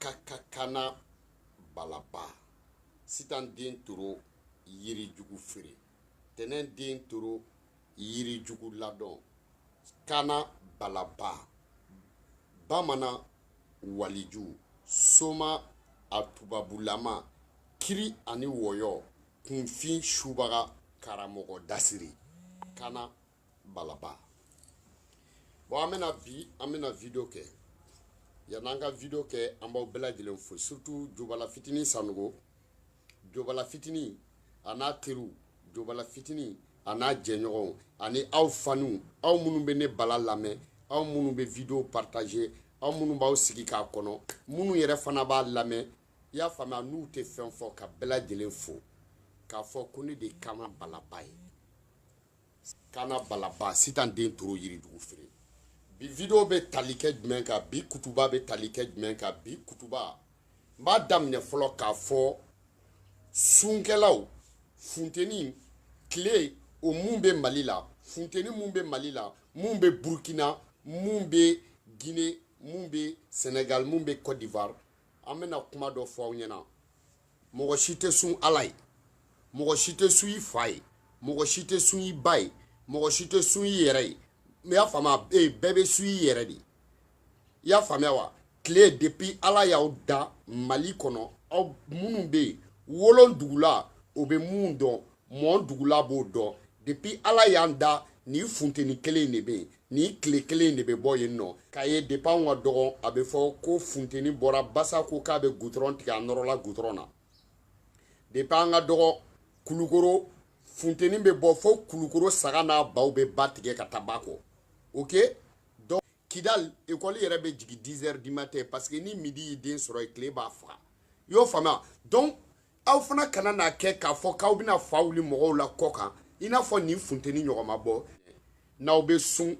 Kakakana balaba. Sitan den toro yiri jugu fere. Tenen den toro yiri jugu ladon. Kana balaba. Bamana waliju. Soma atubabulama. Kiri ani woyo. Kunfin shubaga karamogo dasiri. Kana balaba. Bon, amena video ke. Yananga video ke amba bela dilen fo. Surtout Jobala Fitini Sanogo. Jobala Fitini ana teru. Jobala Fitini ana jenyon. Ani aw fanu. Aw munu be ne bala lame. Aw munu be video partager. Aw munu ba sigi ka kono. Munu yere fana ba lame. Ya fama nou te fen fo ka bela dilen fo. Ka fo koni de kana balaba. Kana balaba sitan den toro yiri dugu fere. Bi video be talike jumɛn ka bi kutuba be talike jumɛn ka bi kutuba m'a daminɛ fɔlɔ k'a fɔ sunkɛlaw funteni kile o mun be Mali la funteni mun be Mali la mun be Burkina mun be Guinée mun be Sénégal mun be Côte d'Ivoire an bena kuma dɔ fɔ aw ɲɛna mɔgɔ si tɛ sun Ala ye mɔgɔ si tɛ sun i fa ye mɔgɔ si tɛ sun i ba ye mɔgɔ si tɛ sun i yɛrɛ ye mais ya fama bebe sui yere di ya fama wa clé depuis ala ya da Mali kono aw munu be wolon dugula obe mundo mon dugula bo do depuis ala ya da ni funteni kele ne be ni clé kele ne be boye no kaye depuis wa dogon abe fo ko funteni bora basa ko ka be goutron ti anorola goutrona depuis anga dogon kulukoro funteni be bo fo kulukoro saga na baw be batige ka tabako. Ok? Donc, Kidal, école yere be jigi 10h du matin parce que ni midi den soro clé ba fa. Yo fama. Donc, aw fana kana na ke ka fo ka bina fawli mo la koka. Ina fo ni funteni nyoma bo. Na obe sun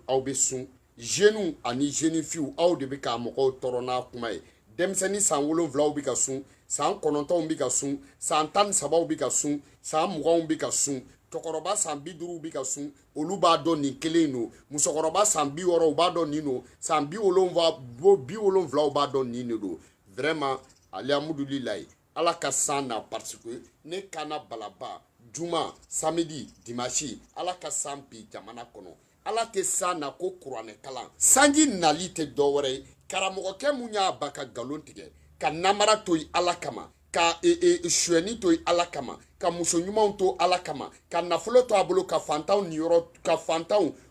jenou ani jeni fiu aw de be ka mo torona kuma e. Demseni san wolo vla obi ka sun, san kononton bi ka sun, san tan sabaw bi ka sun, san mugaw bi ka sun. Tokoroba san bi duru bi ka sun olu b'a dɔn nin kelen no musokɔrɔba san bi wɔɔrɔ u b'a dɔn nin no san bi wolonwula u b'a dɔn nin de do vraiment alhamdulilayi ala ka san na parce que ne kana balaba juma samedi dimanche ala ka san bi jamana kɔnɔ ala tɛ san na ko kuranɛ kalan sanji nali tɛ dɔwɛrɛ ye karamɔgɔkɛ mun y'a ba ka galon tigɛ ka namara to yi ala kama ka suɛni to ala kama ka muso ɲumanw to ala kama ka nafolo to a bolo ka fantanw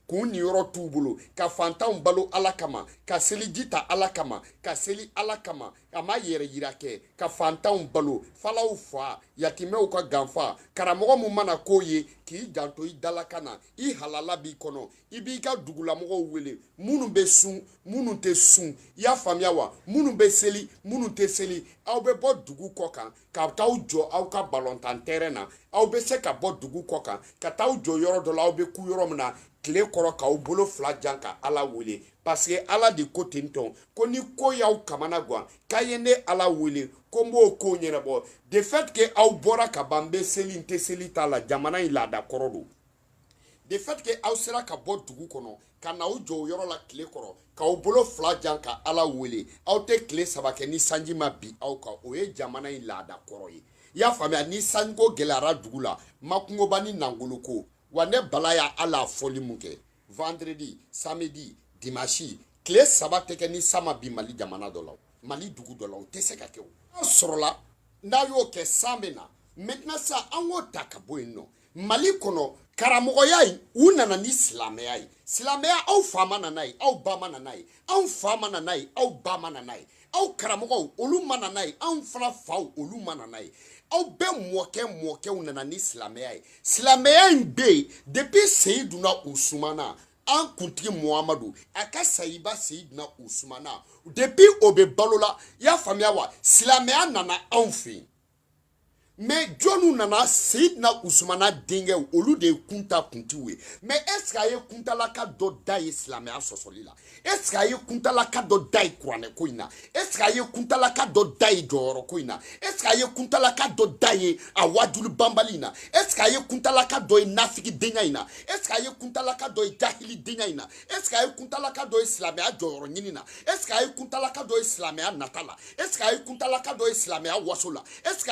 k'u niyɔrɔ t'u bolo ka fantanw balo ala kama ka seliji ta ala kama ka seli ala kama a ma yɛrɛ yira kɛ ka fantanw balo falaw fa yatimɛw ka ganfa karamɔgɔ mun mana k'o ye k'i janto i dalaka na i halala b'i kɔnɔ i b'i ka dugulamɔgɔw wele minnu bɛ sun minnu tɛ sun i y'a faamuya wa minnu bɛ seli minnu tɛ seli aw bɛ bɔ dugu kɔ kan ka t'aw jɔ aw ka balontan terrain na aw bɛ se ka bɔ dugu kɔ kan ka t'aw jɔ yɔrɔ dɔ la aw bɛ ku yɔrɔ min na tile kɔrɔ k'aw bolo fila jan ka ala wele parce que ala de ko ten tɔn ko ni ko y'aw kamana gan k'a ye ne ala wele ko n b'o ko ɲɛnabɔ de fait que aw bɔra ka ban n bɛ seli n tɛ seli t'a la jamana in laada kɔrɔ don de fait que aw sera ka bɔ dugu kɔnɔ ka n'aw jɔ o yɔrɔ la tile kɔrɔ k'aw bolo fila jan ka ala wele aw tɛ tile saba kɛ ni sanji ma bin aw kan o ye jamana in laada kɔrɔ ye i y'a faamuya ni sanjiko gɛlɛyara dugu la makungoba ni nangoloko wa ne bala ya ala fɔli mun kɛ vendredi samedi dimanche tile saba tɛ kɛ ni sama bi Mali jamana dɔ la Mali dugu dɔ la o tɛ se ka kɛ o n'a sɔrɔla n'a y'o kɛ san bɛ na maintenant sa an k'o ta ka bɔ yen nɔ Mali kɔnɔ karamɔgɔya in u nana ni silamɛya ye silamɛya aw fa ma nana ye aw ba ma nana ye anw fa ma nana ye aw ba ma nana ye aw karamɔgɔw olu ma nana ye anw fana faw olu ma nana ye aw bɛ mɔkɛw nana ni silamɛya ye silamɛya in bɛ yen depuis Seyiduna Usumana an kuntigi Muhamadu a ka sayiba Seyiduna Usumana depuis o bɛ balo la i y'a faamuya wa silamɛya nana anw fɛ yen mais jonu nana Seydina Ousmana denge olu de kunta kuntiwe mais est-ce que kunta la ka do dai islamia sosoli la est-ce que kunta la ka do dai Qur'an ko ina est-ce que kunta la ka do dai joro ko ina est-ce que kunta la ka do dai awadul bambalina est-ce que kunta la ka do nafiki denya ina est-ce que kunta la ka do jahili denya ina est-ce que kunta la ka do islamia joro nyinina est-ce que kunta la ka do islamia natala est-ce que kunta la ka do islamia wasola est-ce que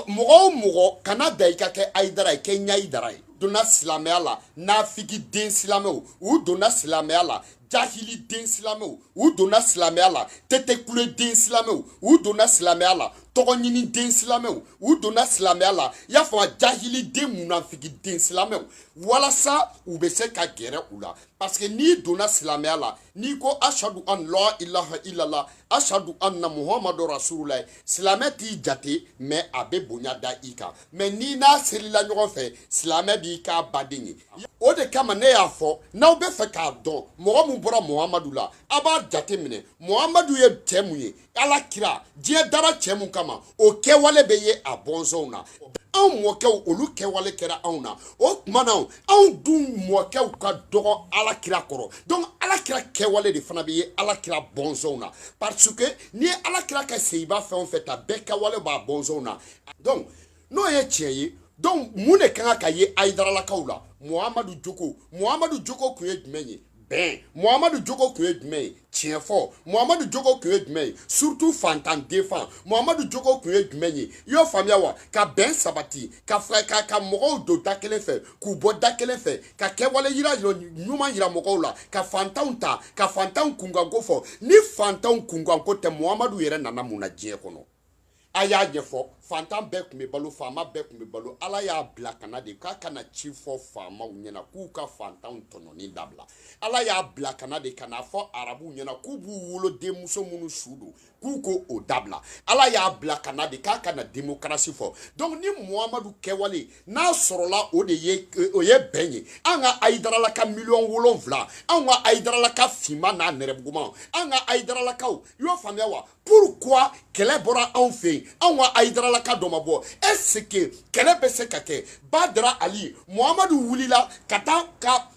mogo kana daika ke aidara ke nyaidara dona silamea la nafiki den silameo ou dona silamea la jahili den silameo ou dona silamea la tete kule den silameo ou dona silamea la togonyini den silameo ou dona silamea la ya fa jahili den munafiki den silameo wala sa ou be se ka gere ula parce que ni dona silamea la ni ko ashadu an la ilaha illallah ashadu anna muhammadur rasulullah silameti jate mais abe bonya da ika mais ni na selila nyogon fe silame bi ka badingi o de kama ne ya fo na obe fe ka don mo mu bora muhammadu la aba jate mine muhammadu ye temuye ala kira die dara chemu kama o kewale be ye abonzo na an moke olu kewale kera auna o kumana an dun moke ka dogo ala kira koro donc ala kira kewale de fana be ye ala kira bonzo na parce que ni ala kira ka seiba fe on fait ta be kewale ba bonzo na donc no ye tieye donc mune kanga ka ye aidara la kaula muhammadu joko kuye dmenye ben Muhammadu Joko kuye dmei tien fort Muhammadu Joko kuye dmei surtout fantan défend Muhammadu Joko kuye dmei yo famia wa ka ben sabati ka fraka ka mogo do dakele fe ku bo dakele fe ka kewale yira nyuma yira mogo la ka fantan ta ka fantan kunga gofo ni fantan kunga ko te Muhammadu yere nana muna je kono aya je fo fantan be ku me balo fama be ku me balo ala ya bla kana de ka kana chi fo fama unyena ku ka fantan tono ni dabla ala ya bla kana de kana fo arabu unyena ku bu wolo de muso munu sudu ku ko o dabla ala ya bla kana de ka kana démocratie fo donc ni Muhammadu kewale na sorola o de ye benye anga aidara la ka million wolon vla anga aidara la ka fima na nerebguma anga aidara la ka yo famia wa pourquoi kele bora en fait anga aidara la ka domabo est-ce que kele bese kake Badra Ali Muhammadu wulila kata ka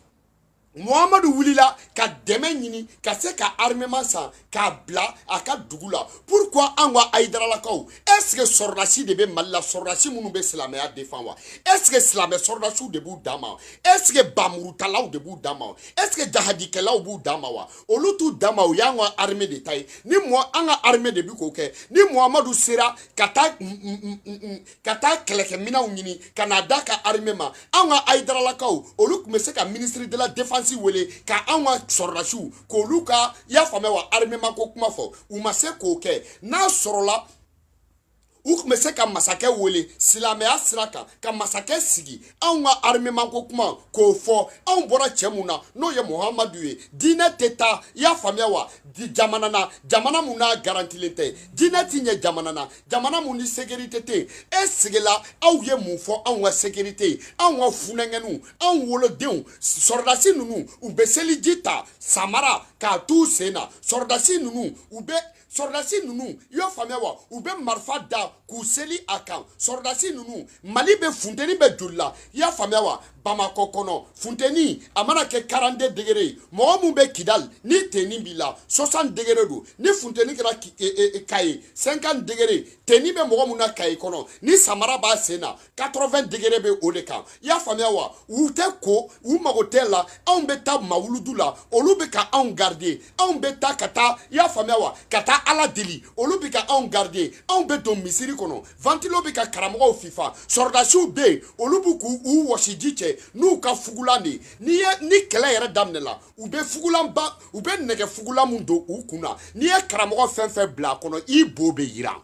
Muhammadu wulila ka deme nyini ka se ka armement san ka bla aka dugula pourquoi anwa aidara la kaw est-ce que sordasi de be malla sordasi munu be islamia défend wa est-ce que islamé sordasu de bu dama est-ce que bamuru talaw de bu dama est-ce que jahadi kelaw bu dama wa olutu dama o yangwa armée de taille ni moi anga armée de bu ko ke ni Muhammadu sera kata keleke mina nyini Canada ka armée ma anga aidara la kaw oluk me se ka ministre de la défense wele ka anwa sorrachu ko luka ya fame wa arme mako kuma fo u mase ko ke na sorola u mese ka masake wele silame asraka ka masake sigi anwa arme mako kuma ko fo an bora chemuna no ye Muhammadu ye dina teta ya fame wa di jamana muna garantilete dina tinye jamana muni sécurité te esgela aw ye mu fo anwa sécurité anwa funengenu an wolo deun sordasi nunu ubeseli jita samara ka tu sena sordasi nunu ube sordasi nunu yo famia wa ube marfa da ku seli akan sordasi nunu mali be funteni be julla ya famia wa Bamako kono funteni amana ke 42 degrés mo mu be Kidal ni teni bila 60 degrés do ni funteni kra kai 50 degrés teni be mo mu na kai kono ni samara ba sena 80 degrés be odeka ya famia wa ute ko u magotela on be tab mawuludula olubi ka on garder on be takata ya famia wa kata ala deli olubi ka on garder on be do misiri kono ventilo be ka karamo FIFA sordashu be olubuku u washijiche nous ka fugulani ni kele yere damnela ube fugulamba ube nege fugulamundo ukuna ni karamo fenfe bla kono i bobe yira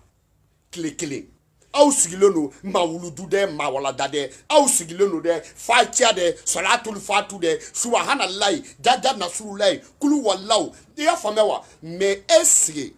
kle aw sigileno mawuludu de mawala dade aw sigileno de fatia de salatul fatu de subhanallah jaja nasrullah kulu wallahu ya famewa mais est-ce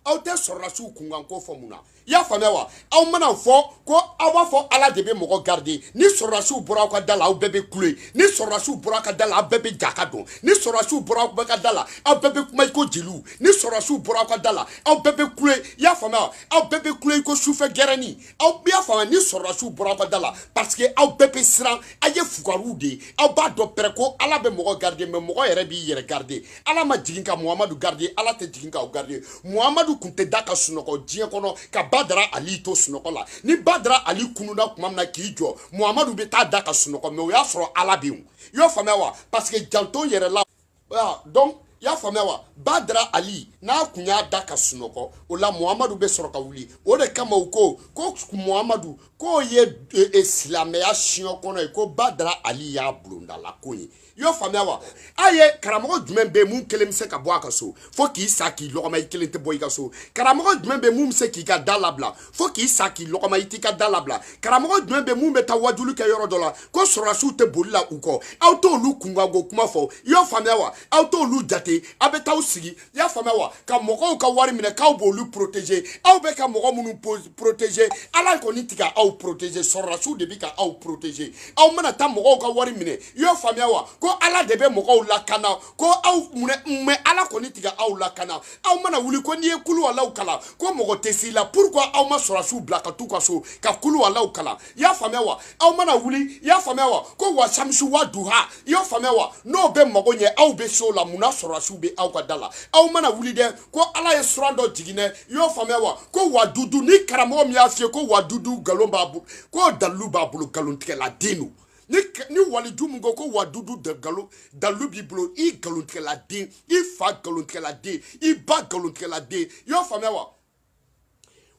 aw tɛ sɔrɔlasiw kunkan ko fɔ mun na i y'a faamuya wa aw mana fɔ ko aw b'a fɔ ala de bɛ mɔgɔ garder ni sɔrɔlasiw bɔra aw ka da la aw bɛɛ bɛ kule ni sɔrɔlasiw bɔra aw ka da la aw bɛɛ bɛ jaka dɔn ni sɔrɔlasiw bɔra aw ka da la aw bɛɛ bɛ kuma i ko jeliw ni sɔrɔlasiw bɔra aw ka da la aw bɛɛ bɛ kule i y'a faamuya wa aw bɛɛ bɛ kule i ko sufɛ gɛrɛni aw y'a faamuya ni sɔrɔlasiw bɔra aw ka da la parce que aw bɛɛ bɛ siran aw ye fugariw de ye aw b'a dɔn pɛrɛ ko ala bɛ mɔgɔ garder mais mɔgɔ yɛrɛ b'i yɛrɛ garder ala ma jigin ka muhamadu garder ala tɛ jigin k'aw garder muhamadu kun tɛ da ka sunɔgɔ diɲɛ kɔnɔ ka badara ali to sunɔgɔ la ni badara ali kununa tuma min na k'i jɔ muhamadu bɛ taa da ka sunɔgɔ mais o y'a sɔrɔ ala bɛ yen i y'o faamuya wa parce que janto yɛrɛ la donc i y'a faamuya wa badara ali n'a kun y'a da ka sunɔgɔ o la muhamadu bɛ sɔrɔ ka wuli o de kama u ko muhamadu k'o ye silamɛya siɲɔ kɔnɔ ye ko badara ali y'a bulondala ko ye i y'o faamuya wa a ye karamɔgɔ jumɛn bɛ yen mun kelen bɛ se ka bɔ a ka so fo k'i sa k'i lɔgɔma i kelen tɛ bɔ i ka so karamɔgɔ jumɛn bɛ yen mun bɛ se k'i ka da labila fo k'i sa k'i lɔgɔma i t'i ka da labila karamɔgɔ jumɛn bɛ yen mun bɛ taa wajulu kɛ yɔrɔ dɔ la ko sɔrɔlasiw tɛ boli la u kɔ aw t'olu kunkanko kuma fɔ i y'o faamuya wa aw t'olu jate aw bɛ taa sigi i y'a faamuya wa ka mɔgɔw ka wari minɛ k'aw b'olu protéger aw bɛ ka mɔgɔ minnu protéger ala kɔni tɛ ka aw protéger sɔrɔlasiw de bɛ ka aw protéger aw mana taa mɔgɔw ka wari minɛ i y'o faamuya wa ko ala de bɛ mɔgɔw lakana ko aw mais ala kɔni tɛ ka aw lakana aw mana wuli ko n'i ye kulu alaw kalan ko mɔgɔ tɛ s'i la pourquoi aw ma sɔrɔlasiw bila ka t'u ka so ka kulu alaw kalan i y'a faamuya wa aw mana wuli i y'a faamuya wa ko wa samsu wa duha i y'o faamuya wa n'o bɛ mago ɲɛ aw bɛ so la munna sɔrɔlasiw bɛ aw ka da la aw mana wuli dɛ ko ala ye suran dɔ jigin dɛ i y'o faamuya wa ko wa dudu ni karamɔgɔ min y'a f'i ye ko wa dudu nkalon b'a bolo ko dalilu b'a bolo nkalontigɛla den don ni waliju mun ko wa dudu dalu b'i bolo i nkalontigɛla den i fa nkalontigɛla den i ba nkalontigɛla den i y'o faamuya wa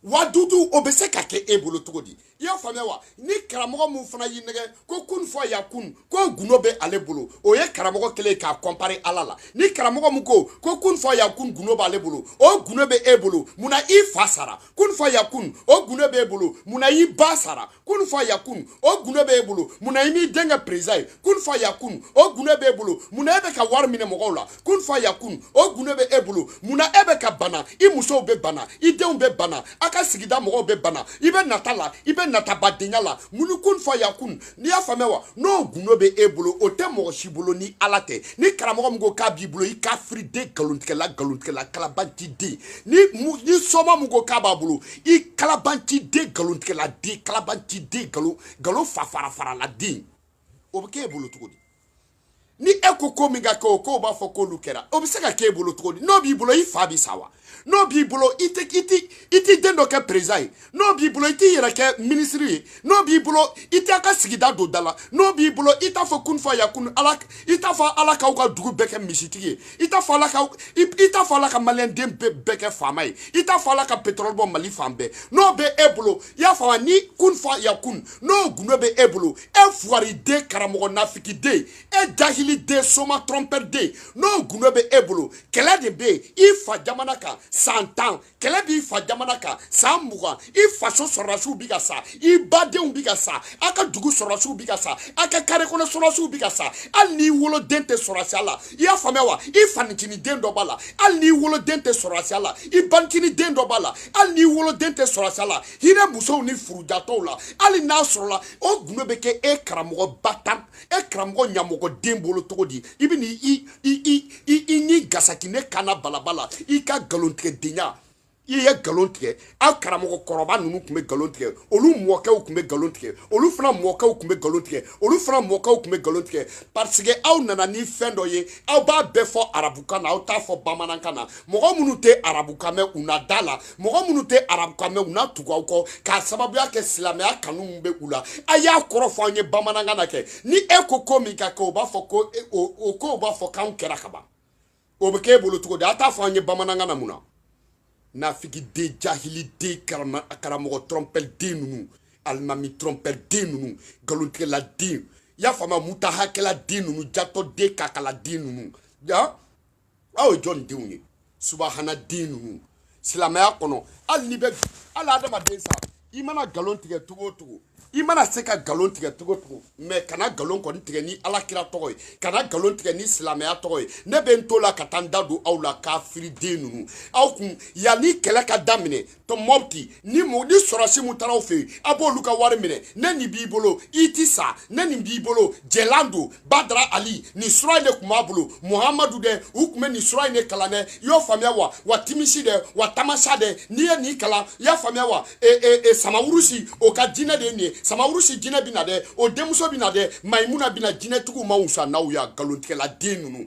wa dudu o bɛ se ka kɛ e bolo cogo di i y'a faamuya wa ni karamɔgɔ mun fana y'i nɛgɛ ko kun fɔ yakun ko gundo bɛ ale bolo o ye karamɔgɔ kelen k'a comparer ala la ni karamɔgɔ mun ko kun fɔ yakun gundo b'ale bolo o gundo bɛ e bolo munna i fa sara kun fɔ yakun o gundo bɛ e bolo munna i ba sara kun fɔ yakun o gundo bɛ e bolo munna i m'i denkɛ président ye kun fɔ yakun o gundo bɛ e bolo munna e bɛ ka wari minɛ mɔgɔw la kun fɔ yakun o gundo bɛ e bolo munna e bɛ ka bana i musow bɛ bana i denw bɛ bana a ka sigida mɔgɔw bɛ bana i bɛ nata la i bɛ nata badenya la munu kun fa yakun n'i y'a faamuya wa n'o gundo bɛ e bolo o tɛ mɔgɔ si bolo ni ala tɛ ni karamɔgɔ min ko k'a b'i bolo i kafiriden nkalontigɛla kalabantiden ni sɔma min ko k'a b'a bolo i kalabantiden nkalontigɛladen kalabantiden nkalon farala den o bɛ k'e bolo cogo di ni e ko min ka kɛ o k'o b'a fɔ k'olu kɛra o bɛ se ka k'e bolo cogo di n'o b'i bolo i fa b'i sa wa n'o b'i bolo i tɛ den dɔ kɛ président ye n'o b'i bolo i t'i yɛrɛ kɛ ministre ye n'o b'i bolo i t'a ka sigida don da la n'o b'i bolo i t'a fɔ kun fɔ yakun ala i t'a fɔ ala k'aw ka dugu bɛɛ kɛ misitigi ye i t'a fɔ ala ka maliyɛnden bɛɛ kɛ faama ye i t'a fɔ ala ka pétrole bɔ mali fan bɛɛ n'o bɛ e bolo i y'a faamuya ni kun fɔ yakun n'o gundo bɛ e bolo e fugariden karamɔgɔ nafigiden e jahiliden soma trompeur n'o gundo bɛ e bolo kɛlɛ de bɛ yen i fa jamana kan san 10 kɛlɛ b'i fa jamana kan san 20 i faso sɔrɔlasiw bi ka sa i badenw bi ka sa a ka dugu sɔrɔlasiw bi ka sa a ka kare kɔnɔ sɔrɔlasiw bi ka sa hali n'i woloden tɛ sɔrɔlasiya la i y'a faamuya wa i fanicinin den dɔ b'a la hali n'i woloden tɛ sɔrɔlasiya la i banicinin den dɔ b'a la hali n'i woloden tɛ sɔrɔlasiya la hinɛ musow ni furujatɔw la hali n'a sɔrɔla o gundo bɛ kɛ e karamɔgɔ batan e karamɔgɔ ɲamɔgɔ den bolo cogo di i bɛ i ni gasaki ne kana balabala i ka nkalontigɛ denya i ye nkalon tigɛ aw karamɔgɔ kɔrɔba ninnu tun bɛ nkalon tigɛ olu mɔkɛw tun bɛ nkalon tigɛ olu fana mɔkɛw tun bɛ nkalon tigɛ olu fana mɔkɛw tun bɛ nkalon tigɛ parce que aw nana ni fɛn dɔ ye aw b'a bɛɛ fɔ arabukan na aw t'a fɔ bamanankan na mɔgɔ minnu tɛ arabukan mɛn u na da la mɔgɔ minnu tɛ arabukan mɛn u na tugu aw kɔ k'a sababuya kɛ silamɛya kanu min bɛ u la a y'a kɔrɔ fɔ an ye bamanankan na kɛ ni e ko min ka kɛ o b'a fɔ ko o ko b'a fɔ k'anw kɛra kaban o bɛ k'e bolo cogo di a t'a fɔ an ye bamanankan na mun na nafigiden jahiliden karamɔgɔ trompelden ninnu alimami trompelden ninnu nkalontigɛladen i y'a faamuya mutahakɛladen ninnu jatɔden kakaladen ninnu ya aw ye jɔn denw ye subahanaden ninnu silamɛya kɔnɔ hali adamaden sa i mana nkalon tigɛ cogo o cogo I mana se ka galon tigɛ togo togo mais kana galon kɔni tigɛ ni alakira tɔgɔ ye kana galon tigɛ ni silamɛya tɔgɔ ye ne bɛ n to la ka taa n da don aw la kafiriden ninnu aw kun yanni kɛlɛ ka daminɛ tɔ Mopti ni sɔrɔsi mun taara aw fɛ yen a b'olu ka wari minɛ ne nin b'i bolo i ti sa ne nin b'i bolo jɛlan don Badara Ali nin sura in de kun b'a bolo Muhamadu dɛ u kun bɛ nin sura in de kalan dɛ i y'o faamuya wa Timisi dɛ wa Tamasa dɛ n'i ye nin kalan i y'a faamuya wa Samawurusi o ka jinɛ de ye nin ye Samawurusi jinɛ bɛ na dɛ o denmuso bɛ na dɛ Mayimuna bɛ na jinɛtigiw ma wusa n'aw ya galontigɛla den ninnu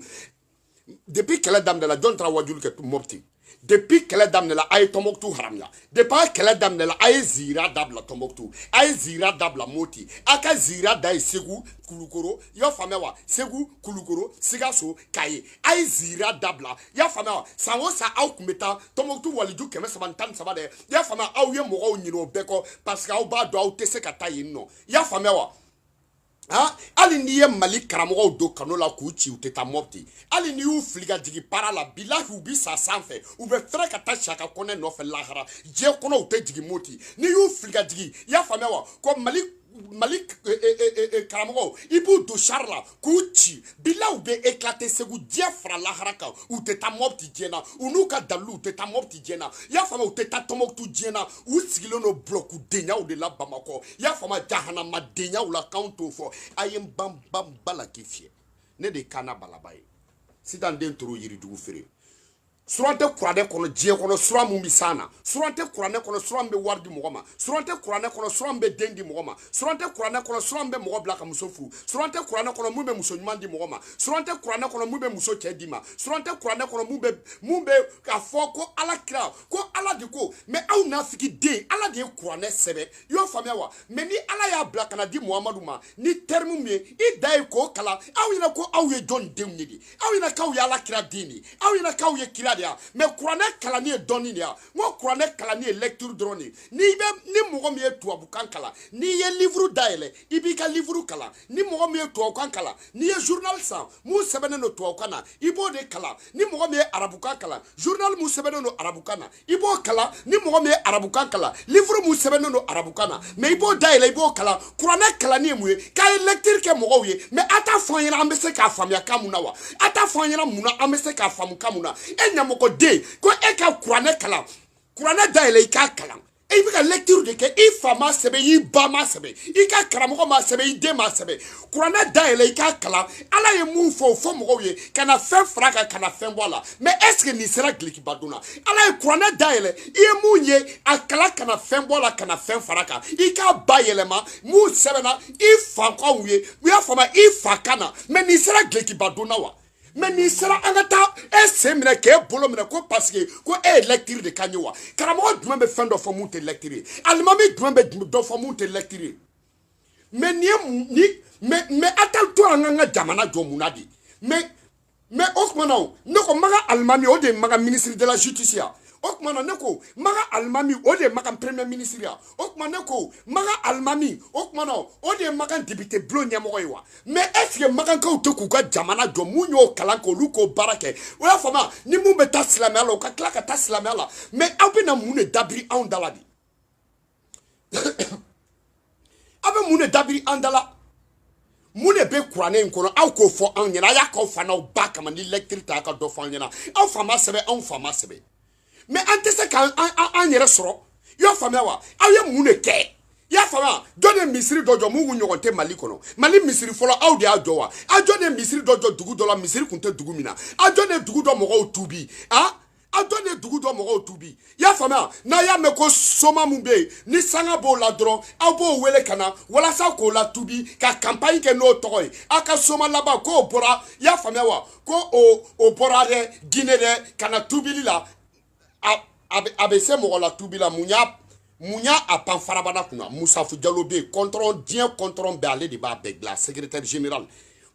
depuis kɛlɛ daminɛ la jɔn taara wajulu kɛ Mopti depuis kɛlɛ daminɛ la a ye Tɔnbɔkutu haramuya depuis a kɛlɛ daminɛ la a ye zira dabila Tɔnbɔkutu a ye zira dabila Moti a ka zira da ye Segu Kulukoro i y'a faamuya wa Segu Kulukoro Sikaso Kaye a ye zira dabila i y'a faamuya wa san o san aw kun bɛ taa Tɔnbɔkutu waliju 313 dɛ i y'a faamuya aw ye mɔgɔw ɲini o bɛɛ kɔ parce que aw b'a dɔn aw tɛ se ka taa yen nɔ i y'a faamuya wa hali n'i ye Mali karamɔgɔw don kano la k'u ci u tɛ taa Mopti hali n'i y'u fili ka jigin para la bilahi u bi sa sanfɛ u bɛ fɛrɛ ka taa Saka Kɔnɛ nɔfɛ lahara diɲɛ kɔnɔ u tɛ jigin Mopti n'i y'u fili ka jigin i y'a faamuya wa ko Mali karamɔgɔw i b'u don char la k'u ci bila u bɛ éclater Segu diɲɛ fara lahara kan u tɛ taa Mopti diɲɛ na u n'u ka dalilu u tɛ taa Mopti diɲɛ na i y'a faamuya u tɛ taa Tɔnbɔkutu diɲɛ na u sigilen don bloc denyaw de la Bamakɔ i y'a faamuya jahanama denyaw la k'anw t'o fɔ a ye n ban bala k'i fiyɛ ne de ye Kana Balaba ye sitan den toro yirijugu feere suran tɛ kuranɛ kɔnɔ diɲɛ kɔnɔ suran mun bɛ san na suran tɛ kuranɛ kɔnɔ suran bɛ wari di mɔgɔ ma suran tɛ kuranɛ kɔnɔ suran bɛ den di mɔgɔ ma suran tɛ kuranɛ kɔnɔ suran bɛ mɔgɔ bila ka muso furu suran tɛ kuranɛ kɔnɔ mun bɛ muso ɲuman di mɔgɔ ma suran tɛ kuranɛ kɔnɔ mun bɛ muso cɛ di ma suran tɛ kuranɛ kɔnɔ mun bɛ k'a fɔ ko Ala kira ko Ala de ko mais aw nafiki den Ala de ye kuranɛ sɛbɛn i y'o faamuya wa mais ni Ala y'a bila kana di Muhamadu ma ni terme min ye i da ye k'o kalan aw ɲɛna ko aw ye jɔn denw ye de aw ɲɛna k'aw ye Ala kira den de aw ɲɛna k'aw ye kira mais kuranɛ kalanni ye dɔnni de ya ngo kuranɛ kalanni ye lecture dɔrɔn de ni mɔgɔ min ye tubabukan kalan n'i ye livre dayɛlɛ i b'i ka livre kalan ni mɔgɔ min ye tubabukan kalan n'i ye journal san mun sɛbɛnnen don tubabukan na i b'o de kalan ni mɔgɔ min ye arabukan kalan journal mun sɛbɛnnen don arabukan na i b'o kalan ni mɔgɔ min ye arabukan kalan livre mun sɛbɛnnen don arabukan na mais i b'o dayɛlɛ i b'o kalan kuranɛ kalanni ye mun ye k'a ye lecture kɛ mɔgɔw ye mais a t'a fɔ an ɲɛna an bɛ se k'a faamuya kan mun na wa a t'a fɔ an ɲɛna mun na an bɛ se k'a faamu kan mun na e ɲɛmɔgɔ den ko e ka kuranɛ kalan kuranɛ dayɛlɛ i k'a kalan e bɛ ka lecture de kɛ i fa ma sɛbɛn i ba ma sɛbɛn i ka karamɔgɔ ma sɛbɛn i den ma sɛbɛn kuranɛ dayɛlɛ i k'a kalan Ala ye mun fɔ o fɔ mɔgɔw ye ka na fɛn fara kan ka na fɛn bɔ a la mais est ce que nin sera gilikiba dun na Ala ye kuranɛ dayɛlɛ i ye mun ye a kalan ka na fɛn bɔ a la ka na fɛn fara kan i k'a ba yɛlɛma mun sɛbɛnna i fakanw ye u y'a faamuya i fa kan na mais nin sera gilikiba dun na wa mais nin sera an ka taa e sen minɛ k'e bolo minɛ ko parce que ko e ye lecture de ka ɲɛ wa karamɔgɔ jumɛn bɛ fɛn dɔ fɔ mun tɛ lecture ye alimami jumɛn bɛ dɔ fɔ mun tɛ lecture ye mais mais a t'a to an ka jamana jɔ mun na de mais o tuma na ne ko maga alimami o de ye maga ministre de la justice ya o tuma na ne ko maga alimami o de ye maga premier ministre ya o tuma ne ko maga alimami o tuma na o de ye maga député bulon ɲɛmɔgɔ ye wa mais est ce que magankaw tɛ k'u ka jamana jɔ mun y'o kalan kɛ olu k'o baara kɛ o y'a faamuya ni mun bɛ taa silamɛya la o ka tila ka taa silamɛya la mais aw bɛ na mun de dabiri anw da la de aw bɛ mun de dabiri an da la mun de bɛ kuranɛ in kɔnɔ aw k'o fɔ anw ɲɛna a y'a k'aw fa n'aw ba kama ni lecture ta a ka dɔ fɔ an ɲɛna aw fa ma sɛbɛn anw fa ma sɛbɛn mais an tɛ se k'an yɛrɛ sɔrɔ i y'a faamuya wa aw ye mun de kɛ i y'a faamuya jɔn de misiri dɔ jɔ mun ɲɔgɔn tɛ Mali kɔnɔ Mali misiri fɔlɔ aw de y'a jɔ wa aw jɔn de misiri dɔ jɔ dugu dɔ la misiri kun tɛ dugu min na aw jɔn de dugu dɔ mɔgɔw tuubi aw jɔn de dugu dɔ mɔgɔw tuubi i y'a faamuya n'a y'a mɛn ko soma mun bɛ yen ni sanga b'o la dɔrɔn aw b'o wele ka na walasa k'o la tuubi ka campagne kɛ n'o tɔgɔ ye aw ka soma laban k'o bɔra i y'a faamuya wa ko o bɔra dɛ Guinée dɛ ka na tuubili la a bɛ se mɔgɔ la tuubi la mun y'a a pan farabana kunna Musafu Jalo bɛ yen diɲɛ contrôle bɛɛ ale de b'a bɛɛ dilan secrétaire général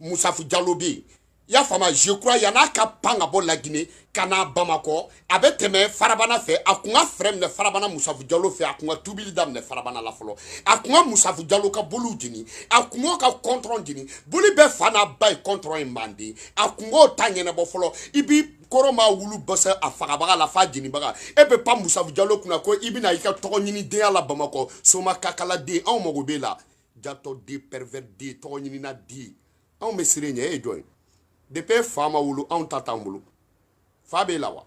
Musafu Jalo bɛ yen Ya fama je crois yana ka panga bo la Guinée kana Bamako abe teme farabana fe akunga frem ne farabana Musafu Diallo fe akunga tubili dam ne farabana la folo akunga Musafu Diallo ka bolu dini akunga ka contrôle dini boli be fana bay contrôle mandi akunga tanye ne bo folo ibi koroma wulu bossa afagabaga la fa dini baga ebe pa Musafu Diallo kuna ko ibina ika togo nyini de ala Bamako soma kakala de an mogo be la jato de pervers de togo nyini na di an me sirenye e joy depuis fama wulu an tatambulu fabe lawa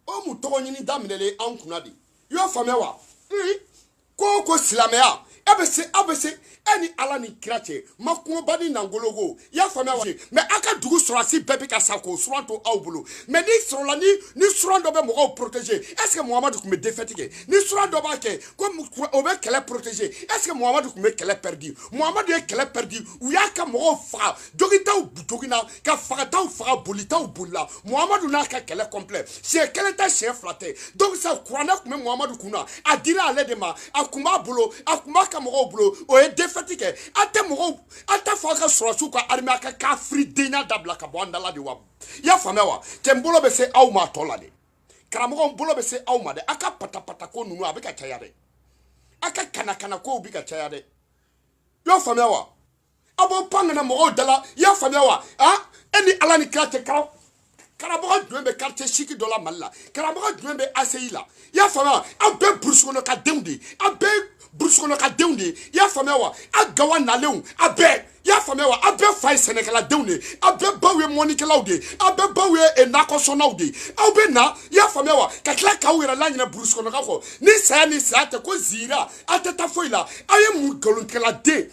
o mu togo nyini daminele an kunadi yo fame wa ko silamea abese eni ala ni krache makungo bani nangologo ya fame wa mais aka dugu sorasi bebe ka sako suranto awbulu mais ni sorola ni surando be mo protéger est-ce que Mohamed kou me défaitike ni surando ba ke comme o be kele protéger est-ce que Mohamed kou me kele perdu Mohamed ye kele perdu ou ya ka mo fa jogita ou jogina ka fagata ou faga bolita ou bolla Mohamed na ka kele complet c'est kele ta chef flaté donc ça croana kou me Mohamed kou na adira ale de ma akuma bolo akuma ka mo bolo o e défaitike ate mo ata faga surasu ka armée ka fri dena dabla ka bonda la de wa ya famewa tembolo be se awma tola de karamogo mbolo be se awma de aka pata ko nunu abika chaya de aka kana ko ubika chaya de yo famewa abo panga na mo dala ya famewa eni alani krate karamogo dwembe quartier chiki dola malla karamogo dwembe aseila ya famewa abe bruskono ka demdi abe bruskono ka demdi ya famewa agawa na leun abe ya famewa abe fay Sénégal dewne abe bawe Monique Laude abe bawe Enako Naude abe na ya famewa kakla kawira la nyina bruskono ka ko ni sa te ko zira ateta foila aye mu golonkela de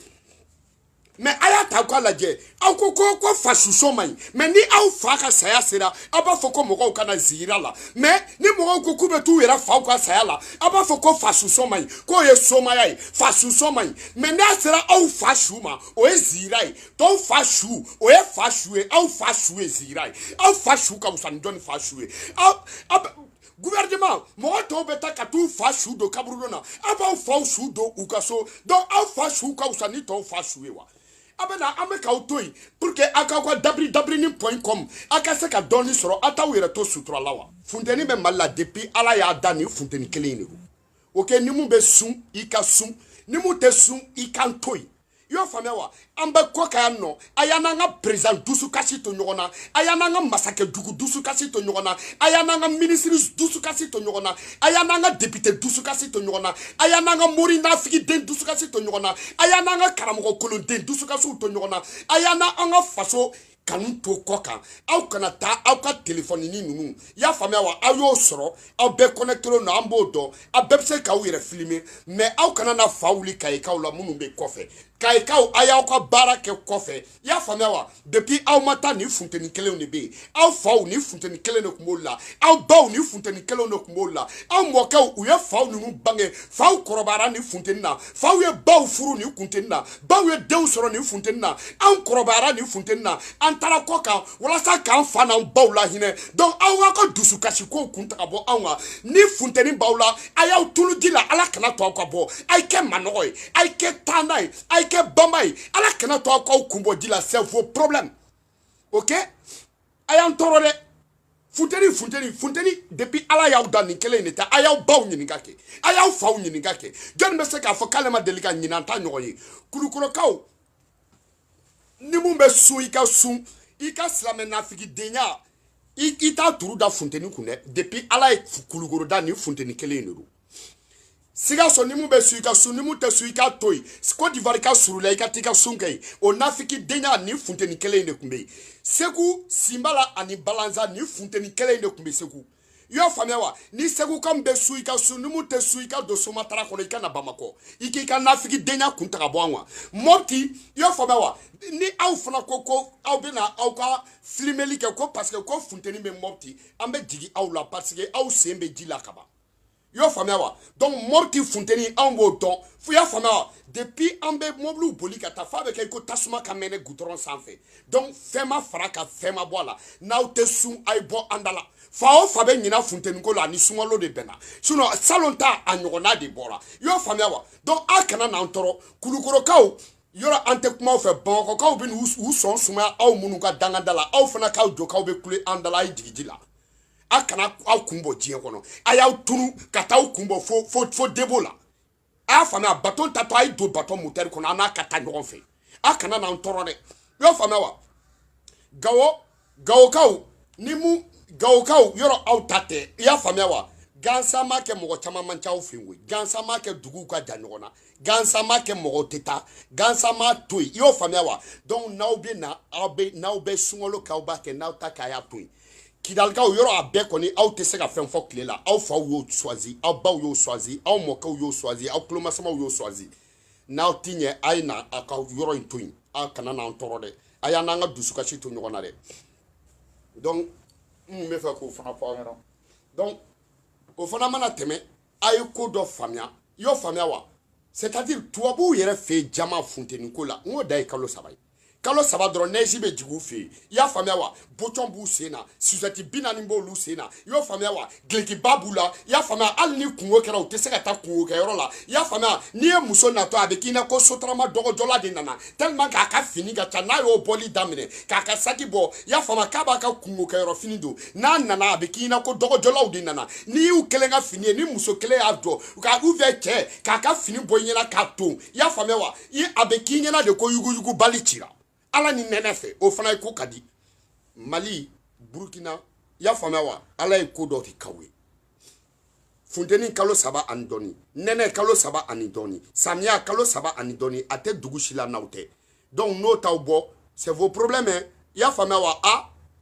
mais aya ta ko la je ko fasuso mai mais ni au faka saya sera aba foko mo kana zira la mais ni mo ko kube tu yera fa ko saya la aba foko fasuso mai ko ye soma yai fasuso mai mais na sera au fashuma o e zira to fashu o e fashu au fashu e zira au fashu ka usan don fashu gouvernement mo to beta ka tu fashu do kabruna aba fashu do ukaso donc au fashu ka usani to fashu wa abena ameka utoi pour que akakwa www.com akase ka doni soro atawire to sutra lawa fundeni be malla depuis ala ya dani fundeni keleni ok ni mu be sun ika sun ni mu te sun ika ntoi yo famewa ambe koka no ayana nga president dusu kasi to nyona ayana nga masake dugu dusu kasi to nyona ayana nga ministre dusu kasi to nyona ayana nga député dusu kasi to nyona ayana nga mori na fiki den dusu kasi to nyona ayana nga karamogo kolon den dusu kasi to nyona ayana nga faso kanu to koka au kana ta au ka téléphone ni nunu ya famia wa ayo soro au be connecter no ambodo abepse ka wire filmer mais au kana na fauli kai ka la munu be kofe kai ka aya ko barake kofe ya famia wa depuis au mata ni funteni kele ne be au fau ni funteni kele no kumola au baw ni funteni kele no kumola au moka u ya fau nunu bange fau korobara ni funteni na fau ye baw furu ni kunteni na baw ye dew soro ni funteni na an korobara ni funteni na tara koka wala sa kan fana bawla hine donc awa ko dusu kasi ko kunta bo awa ni funteni bawla aya tulu dila ala kana to ko bo ay ke manoy ay ke tanay ay ke bamay ala kana to ko kumbo dila c'est vos problèmes OK aya ntorole funteni depuis ala ya udani kele neta aya baw nyiningake aya faw nyiningake jon be se ka fo kalema delika nyinanta nyoye kulukuro kaw ni mu be su ika sun ika slame na fiki denya ita turu da funteni kune depuis ala kulugoro da ni funteni kele nuru siga so ni mu be su ika sun ni mu te su ika toy Côte d'Ivoire ka surula ika tika sunkei o na fiki denya ni funteni kele ne kumbe seku simbala ani balanza ni funteni kele ne kumbe seku yo famewa ni segu kam be suika sunimu te suika do Somatara kono ika na Bamako iki ka nafiki denya kunta bwanwa moti yo famewa ni au fana koko au bena au ka flimeli ke ko parce que ko funteni be moti ambe digi au la parce que au sembe dila kaba yo famewa donc morti funteni ambo don fu ya famewa depuis ambe moblu bolika ta fa avec ko tasuma kamene goudron sanfe donc fema fraka fema bola na te sun ay bo andala fao fabe nyina funteni ko la ni sunwalo de bena sinon salonta anyona de bora yo famewa donc akana na ntoro kulukoro kaw yɔrɔ an tɛ kuma fɛ bamakɔkaw bɛ n'u sɔn sumaya aw minnu ka dangada la aw fana k'aw jɔ k'aw bɛ kule an da la a ye jigiji la a kana aw kun bɔ diɲɛ kɔnɔ a y'aw tunu ka taa aw kun bɔ fo debo la a y'a faamuya bato tatɔ a ye don bato motɛri kɔnɔ an n'a ka taa ɲɔgɔn fɛ a kana n'an tɔɔrɔ dɛ i y'o faamuya wa gawokaw ni mu gawokaw yɔrɔ aw ta tɛ i y'a faamuya wa gansan ma kɛ mɔgɔ caman man ca aw fɛ yen koyi gansan ma kɛ duguw ka jan ɲɔgɔn na gansan ma kɛ mɔgɔw tɛ taa gansan ma to yen i y'o faamuya wa donc n'aw bɛ na n'aw bɛ sunkalo kɛ aw b'a kɛ n'aw ta kɛ a y'a to yen kidalikaw yɔrɔ a bɛɛ kɔni aw tɛ se ka fɛn fɔ tile la aw faw y'o choisi aw baw y'o choisi aw mɔkɛw y'o choisi aw tulomasamaw y'o choisi n'aw ti ɲɛ a ye na a ka yɔrɔ in to yen aw kana n'an tɔɔrɔ dɛ a y'an n'an ka dusukasi to ɲɔgɔn na dɛ donc n bɛ fɛ k'o fana fɔ aw ɲɛna donc o fana mana tɛmɛ a ye ko dɔ faamuya i y'o faamuya wa c'est-à-dire tubabuw yɛrɛ fɛ yen jama funteni ko la n k'o da ye kalo 3 ye kalo 3 dɔrɔn neige bɛ jigin u fɛ yen i y'a faamuya wa bɔtɔn b'u sen na suzɛti 40 b'olu sen na i y'o faamuya wa gilikiba b'u la i y'a faamuya hali ni kungo kɛra u tɛ se ka taa kungo kɛyɔrɔ la i y'a faamuya n'i ye muso natɔ a bɛ k'i na ko sotarama dɔgɔjɔla de nana tellement k'a ka fini ka ca n'a y'o bɔli daminɛ k'a ka saki bɔ i y'a faamuya k'a b'a ka kungo kɛyɔrɔ fini don n'a nana a bɛ k'i na ko dɔgɔjɔlaw de nana n'i y'u kelen ka fini ye ni muso kelen y'a jɔ ka ou bien cɛ k'a ka fini bɔ i ɲɛna k'a ton i y'a faamuya wa a bɛ k'i ɲɛna de ko yuguyugu bali cira ala ni nɛnɛ fɛ o fana ye ko ka di mali burkina i y'a faamuya wa ala ye ko dɔ de k'aw ye funteni kalo 3 ani dɔɔni nɛnɛ kalo 3 ani dɔɔni samiya kalo 3 ani dɔɔni a tɛ dugu si la n'aw tɛ donc n'o t'aw bɔ c'est vos problèmes i y'a faamuya wa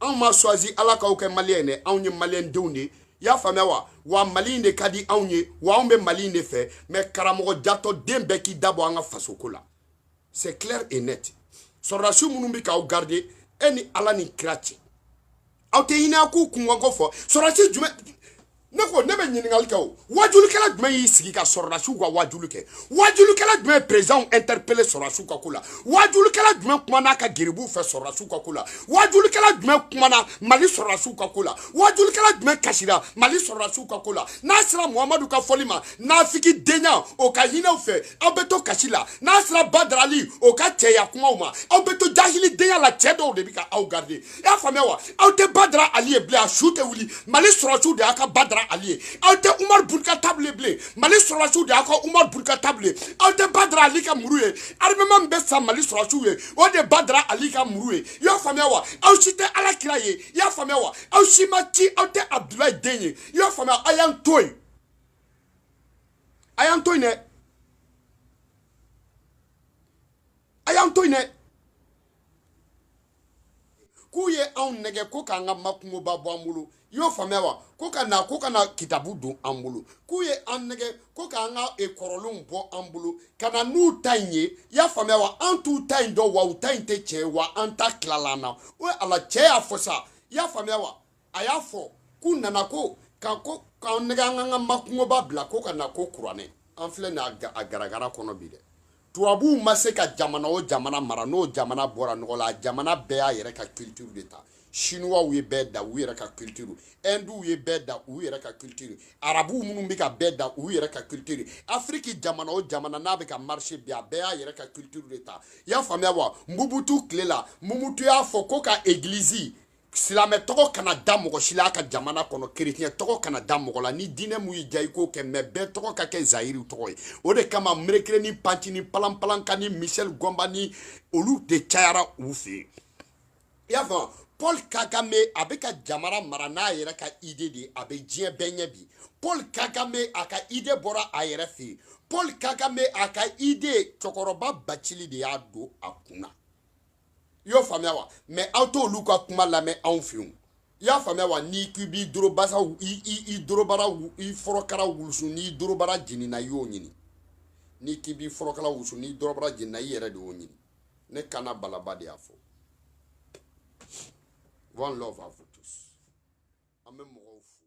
anw ma choisi ala k'aw kɛ maliyɛn dɛ anw ye maliyɛn denw de i y'a faamuya wa mali in de ka di anw ye wa anw bɛ mali in de fɛ mais karamɔgɔ jatɔ den bɛɛ k'i dabɔ an ka fasoko la c'est clair et net sɔrɔdasiw minnu bɛ k'aw garder e ni ala ni kira cɛ aw tɛ hinɛ a k'u kunkanko fɔ sɔrɔdasi jumɛn ne ko ne bɛ ɲininkali kɛ o wajulikɛla jumɛn y'i sigi ka sɔrɔdasiw ka wajuli kɛ wajulikɛla jumɛn ye président interpellé sɔrɔdasiw ka ko la wajulikɛla jumɛn kumana ka geribuw fɛ sɔrɔdasiw ka ko la wajulikɛla jumɛn kumana mali sɔrɔdasiw ka ko la wajulikɛla jumɛn kasira mali sɔrɔdasiw ka ko la n'a sera muhamadu ka fɔli ma nafiki denya o ka hinɛw fɛ aw bɛ to kasi la n'a sera badarali o ka cɛya kumaw ma aw bɛ to jahili denya la cɛ dɔw de bɛ ka aw garder i y'a faamuya wa aw tɛ badara ali ye bilen a su tɛ wuli mali sɔrɔdasiw de y'a ka badara ali ye aw tɛ umar burika table bilen mali sɔrɔdasiw de y'a ka umar burika table aw tɛ badara ali ka muru ye armement min bɛ sa mali sɔrɔdasiw ye o de badara ali ka muru ye i y'a faamuya wa aw si tɛ ala kira ye i y'a faamuya wa aw si ma ci aw tɛ abdulayi den ye i y'a faamuya a y'an to yen a y'an to yen dɛ a y'an to yen dɛ k'u ye anw nɛgɛ ko k'an ka makungoba bɔ an bolo i y'o faamuya wa ko ka na kitabu don an bolo k'u ye an nɛgɛ ko k'an ka kɔrɔlenw bɔ an bolo ka na n'u ta in ye i y'a faamuya wa an t'u ta in dɔn wa u ta in tɛ tiɲɛ ye wa an ta tilala an na o ye ala cɛ y'a fɔ sa i y'a faamuya wa a y'a fɔ k'u nana ko k'an nɛgɛ an ka makungoba bila ko ka na ko kuranɛ an filɛ nin a garagara kɔnɔ bi dɛ tubabuw ma se ka jamana o jamana mara n'o jamana bɔra nɔgɔ la a jamana bɛɛ y'a yɛrɛ ka culture de ta chinois ye bɛɛ da u yɛrɛ ka culture hinduw ye bɛɛ da u yɛrɛ ka culture arabuw minnu bɛ ka bɛɛ da u yɛrɛ ka culture afiriki jamana o jamana n'a bɛ ka marché bi a bɛɛ y'a yɛrɛ ka culture de ta i y'a faamuya wa Mobutu tile la Mobutu y'a fɔ ko ka église silamɛ tɔgɔ kana da mɔgɔ si la a ka jamana kɔnɔ kerecɛn tɔgɔ kana da mɔgɔ la ni diinɛ mun y'i diya i k'o kɛ mais bɛɛ tɔgɔ ka kɛ zayiri tɔgɔ ye o de kama merekere ni panti ni palanpalanka ni Michel Gomba ni olu de cayara u fɛ yen i y'a faamu Paul Kagame a bɛ ka jamana mara n'a yɛrɛ ka idée de ye a bɛ diɲɛ bɛɛ ɲɛ bi Paul Kagame a ka idée bɔra a yɛrɛ fɛ yen Paul Kagame a ka idée cɛkɔrɔba Bacili de y'a don a kunna i y'o faamuya wa mais aw t'olu ka kuma lamɛn anw fɛ yen i y'a faamuya wa n'i k'i b'i dorobasa i dorobara i fɔrɔkara wusu n'i dorobara jenina i y'o ɲini n'i k'i b'i fɔrɔkara wusu n'i dorobara jenina i yɛrɛ de y'o ɲini ne Kana Balaba de y'a fɔ one love à vous tous an bɛ mɔgɔw fo